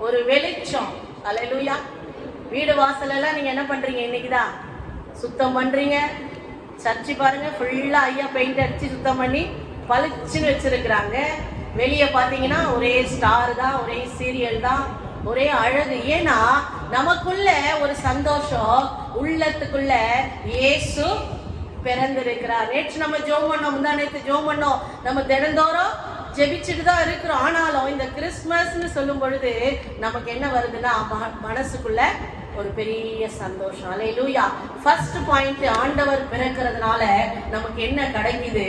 ஒரு வெளிச்சம். அல்லேலூயா. வீடு வாசல் எல்லாம் நீங்க என்ன பண்றீங்க? இன்னைக்குதான் சுத்தம் பண்றீங்க. சர்ச்சு பாருங்க, ஃபுல்லா ஐயா பெயிண்ட் அடிச்சு சுத்தம் பண்ணி பளிச்சுன்னு வச்சிருக்கிறாங்க. வெளியே பார்த்தீங்கன்னா ஒரே ஸ்டார் தான், ஒரே சீரியல் தான், ஒரே அழகு. ஏன்னா நமக்குள்ள ஒரு சந்தோஷம், உள்ளத்துக்குள்ள இயேசு பிறந்திருக்கிறார். நேற்று நம்ம ஜெபம் பண்ணோம், முந்தா நேற்று ஜெபம் பண்ணோம், நம்ம தினந்தோறும் ஜெபிச்சுட்டு தான் இருக்கிறோம். ஆனாலும் இந்த கிறிஸ்மஸ்ன்னு சொல்லும் பொழுது நமக்கு என்ன வருதுன்னா மனசுக்குள்ள ஒரு பெரிய சந்தோஷம். அல்லேலூயா. ஃபர்ஸ்ட் பாயிண்ட், ஆண்டவர் பிறக்கிறதுனால நமக்கு என்ன கிடைக்குது?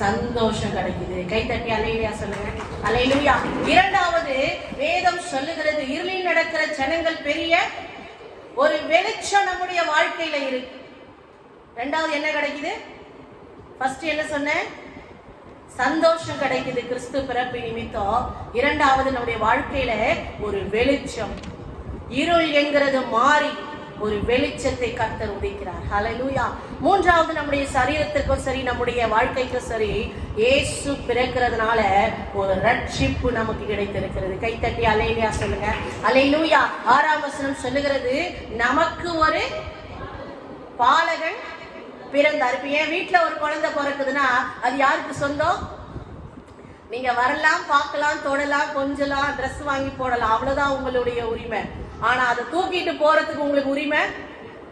சந்தோஷம் கிடைக்குது. கைத்தட்டி அல்லேலூயா சொல்லுங்க. அல்லேலூயா. இரண்டாவது, வேதம் சொல்லுகிறது இருளில் நடக்கிற ஜனங்கள் பெரிய ஒரு வெளிச்சம் நம்முடைய வாழ்க்கையில இருக்கு. ரெண்டாவது என்ன கிடைக்குது? ஃபர்ஸ்ட் என்ன சொன்னேன்? சந்தோஷம் கிடைக்குது கிறிஸ்து பிறப்பு நிமித்தம். இரண்டாவது, நம்முடைய வாழ்க்கையில ஒரு வெளிச்சம். இருள் என்கிறது மாறி ஒரு வெளிச்சத்தை கர்த்தர் உதிக்கிறார். ஹல்லேலூயா. மூன்றாவது, நம்முடைய சரீரத்திற்கும் சரி நம்முடைய வாழ்க்கைக்கும் சரி இயேசு பிறக்கிறதுனால ஒரு ரட்சிப்பு நமக்கு கிடைத்திருக்கிறது. கைத்தட்டி அல்லேலூயா சொல்லுங்க. அல்லேலூயா. 6ஆம் வசனம் சொல்லுகிறது, நமக்கு ஒரு பாலகன் பிறந்தார். இப்ப என் வீட்டுல ஒரு குழந்தை பிறக்குதுன்னா அது யாருக்கு சொந்தம்? நீங்க வரலாம், பார்க்கலாம், தொடலாம், கொஞ்சலாம், ட்ரெஸ் வாங்கி போடலாம், அவ்வளவுதான் உங்களுடைய உரிமை. ஆனா அதை தூக்கிட்டு போறதுக்கு உங்களுக்கு உரிமை.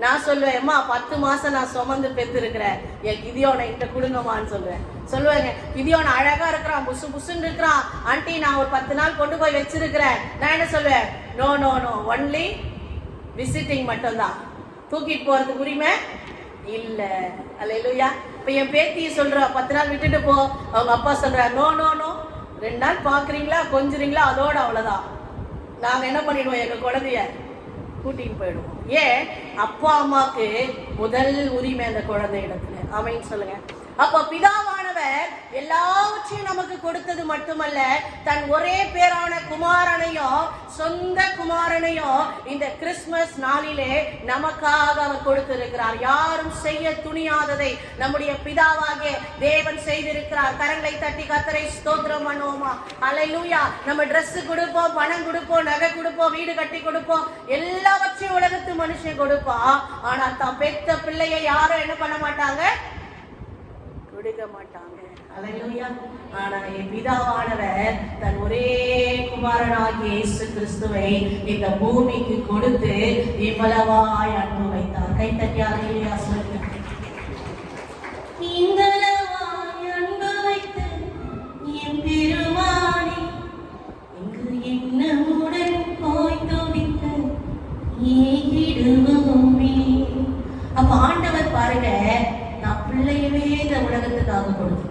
நான் சொல்லுவேன், அம்மா 10 மாசம் நான் சுமந்து பெத்து இருக்கிறேன், என் கிதியோனை கிட்ட கொடுங்கம்மான்னு சொல்லுவேங்க. கிதியோனை அழகா இருக்கிறான், புசு புசுன்னு இருக்கிறான், ஆண்டி நான் ஒரு 10 நாள் கொண்டு போய் வச்சிருக்கிறேன். நான் என்ன சொல்லுவேன்? No no no, only visiting மட்டும்தான், தூக்கிட்டு போறதுக்கு உரிமை இல்ல. அல்லேலூயா. இப்ப என் பேத்தியை சொல்றா 10 நாள் விட்டுட்டு போ. அவங்க அப்பா சொல்ற நோ நோ நோ, 2 நாள் பாக்குறீங்களா, கொஞ்சுறீங்களா, அதோட அவ்வளவுதான். நாங்க என்ன பண்ணிடுவோம்? எங்க குழந்தைய கூட்டிட்டு போயிடுவோம். ஏன்? அப்பா அம்மாக்கு முதல் உரிமை அந்த குழந்தை இடத்துல. ஆமென் சொல்லுங்க. அப்ப பிதாவானவர் எல்லாவற்றையும் நமக்கு கொடுத்தது மட்டுமல்ல, தன் ஒரே பேரான குமாரனையும், சொந்த குமாரனையும் இந்த கிறிஸ்துமஸ் நாளிலே நமக்காக அவர் கொடுத்திருக்கிறார். யாரும் செய்ய துணியாததை நம்முடைய பிதாவாகிய தேவன் செய்திருக்கிறார். கரங்களை தட்டி கர்த்தரை ஸ்தோத்திரம் பண்ணுவோமா? அல்லேலூயா. நம்ம Dress கொடுப்போம், பணம் கொடுப்போம், நகை கொடுப்போம், வீடு கட்டி கொடுப்போம், எல்லாவற்றையும் உலகத்து மனுஷன் கொடுப்பான். ஆனா தான் பெத்த பிள்ளையை யாரும் என்ன பண்ண மாட்டாங்க? கொடுக்க மாட்டாங்க. அல்லேலூயா. ஆனா என் பிதாவானவர் தன் ஒரே குமாரனாகிய இயேசு கிறிஸ்துவை இந்த பூமிக்கு கொடுத்து இவ்வளவாய் அன்பு வைத்தார். கைத்தட்டி அல்லேலூயா சொல்லுங்க. இந்தளவாய் அன்பு வைத்து என் பெருமானே இங்கு என்னுடன் போய் துதித்து ஏகிடுவோமே. அப்ப ஆண்டவர் பாருங்க, நான் பிள்ளையவே இந்த உலகத்துக்காக கொடுத்துட்டேன்.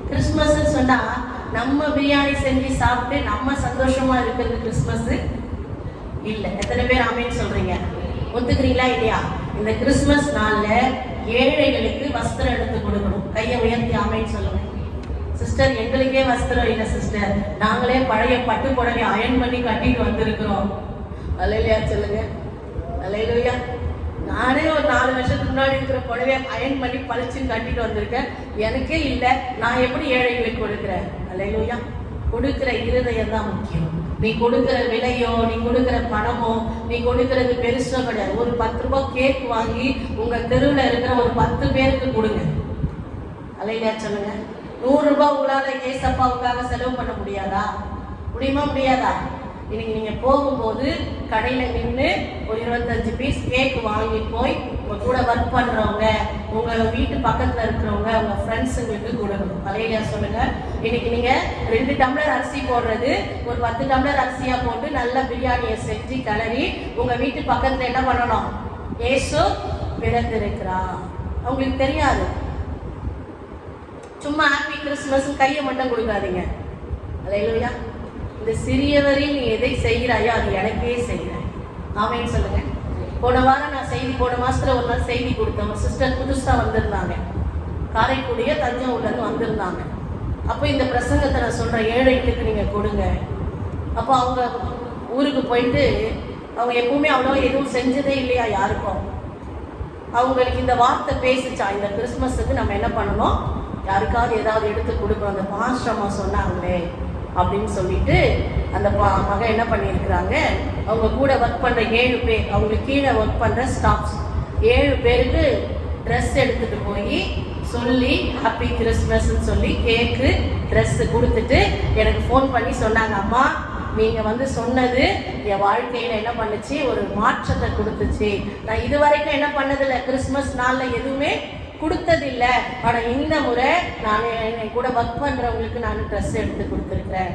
கிறிஸ்துமஸ் சொன்னா நம்ம பிரியாணி செஞ்சு சாப்பிட்டு நம்ம சந்தோஷமா இருக்கிறது கிறிஸ்துமஸ் இல்ல. எத்தனை பேர் ஆமென் சொல்றீங்க? ஒத்துக்கிறீங்களா இல்லையா? இந்த கிறிஸ்துமஸ் நாள்ல ஏழைகளுக்கு வஸ்திரம் எடுத்து கொடுக்கணும். கையை உயர்த்தி ஆமென் சொல்லுங்க. சிஸ்டர், எங்களுக்கே வஸ்திரம் இல்லை சிஸ்டர், நாங்களே பழைய பட்டு புடவை அயன் பண்ணி கட்டிட்டு வந்திருக்கிறோம். அல்லேலூயா சொல்லுங்க. அல்லேலூயா. நானே ஒரு 4 வருஷத்துக்கு முன்னாடி இருக்கிற புடவையை அயன் பண்ணி பளிச்சுன்னு கட்டிட்டு வந்திருக்கேன். எனக்கே இல்லை, நான் எப்படி ஏழைகளுக்கு கொடுக்குறேன்? அல்லேலூயா. கொடுக்கிற இருதயம் தான் முக்கியம். நீ கொடுக்கிற விலையோ, நீ கொடுக்கிற பணமோ, நீ கொடுக்கறது பெருசோ கிடையாது. ஒரு 10 ரூபாய் கேக் வாங்கி உங்க தெருவில் இருக்கிற ஒரு 10 பேருக்கு கொடுங்க. அல்லேலூயா சொல்லுங்க. 100 ரூபாய் உங்களால ஏசப்பாவுக்காக செலவு பண்ண முடியாதா? முடியுமா? முடியாதா? இன்னைக்கு நீங்க போகும்போது கடையில நின்று ஒரு 25 பீஸ் கேக் வாங்கி போய் உங்க கூட ஒர்க் பண்றவங்க, உங்க வீட்டு பக்கத்துல இருக்கிறவங்க, உங்க ஃப்ரெண்ட்ஸுங்களுக்கு கொடுக்கணும். அல்லேலூயா சொல்லுங்க. இன்னைக்கு நீங்க 2 டம்ளர் அரிசி போடுறது ஒரு 10 டம்ளர் அரிசியா போட்டு நல்ல பிரியாணியை செஞ்சு கிளறி உங்க வீட்டு பக்கத்துல என்ன பண்ணணும்? இயேசு பிறந்திருக்கிறார். அவங்களுக்கு தெரியாது. சும்மா ஹாப்பி கிறிஸ்துமஸ் கையை மட்டும் கொடுக்காதீங்க. அல்லேலூயா. இந்த சிறியவரில் நீ எதை செய்கிறாயோ அது எனக்கே செய்கிறேன். ஆமென் சொல்லுங்க. போன வாரம் நான் போன மாசத்துல ஒரு நாள் செய்தி கொடுத்தேன். ஒரு சிஸ்டர் புதுசா வந்திருந்தாங்க, காரைக்குடிய தஞ்சாவூர்ல இருந்து வந்திருந்தாங்க. அப்போ இந்த பிரசங்கத்தை நான் சொல்றேன், ஏழைகளுக்கு நீங்க கொடுங்க. அப்போ அவங்க ஊருக்கு போயிட்டு அவங்க எப்பவுமே அவ்வளோ எதுவும் செஞ்சதே இல்லையா யாருக்கும். அவங்களுக்கு இந்த வார்த்தை பேசிச்சா, இந்த கிறிஸ்துமஸுக்கு நம்ம என்ன பண்ணணும்? யாருக்காவது ஏதாவது எடுத்து கொடுக்கணும். அந்த பாஸ்டர் அம்மா சொன்னாங்களே, அப்படின்னு சொல்லிட்டு அந்த மகன் என்ன பண்ணியிருக்கிறாங்க, அவங்க கூட ஒர்க் பண்ணுற 7 பேர், அவங்களுக்கு கீழே ஒர்க் பண்ணுற ஸ்டாஃப்ஸ் 7 பேருக்கு ட்ரெஸ் எடுத்துகிட்டு போய் சொல்லி ஹாப்பி கிறிஸ்மஸ்ன்னு சொல்லி கேக்கு ட்ரெஸ்ஸு கொடுத்துட்டு எனக்கு ஃபோன் பண்ணி சொன்னாங்க, அம்மா நீங்கள் சொன்னது என் வாழ்க்கையில் என்ன பண்ணுச்சு, ஒரு மாற்றத்தை கொடுத்துச்சு. நான் இது வரைக்கும் என்ன பண்ணதில்லை, கிறிஸ்மஸ் நாளில் எதுவுமே கொடுத்ததில்லை. ஆனால் இந்த முறை நான் என் கூட ஒர்க் பண்ணுறவங்களுக்கு நான் ட்ரெஸ் எடுத்து கொடுத்துருக்குறேன்.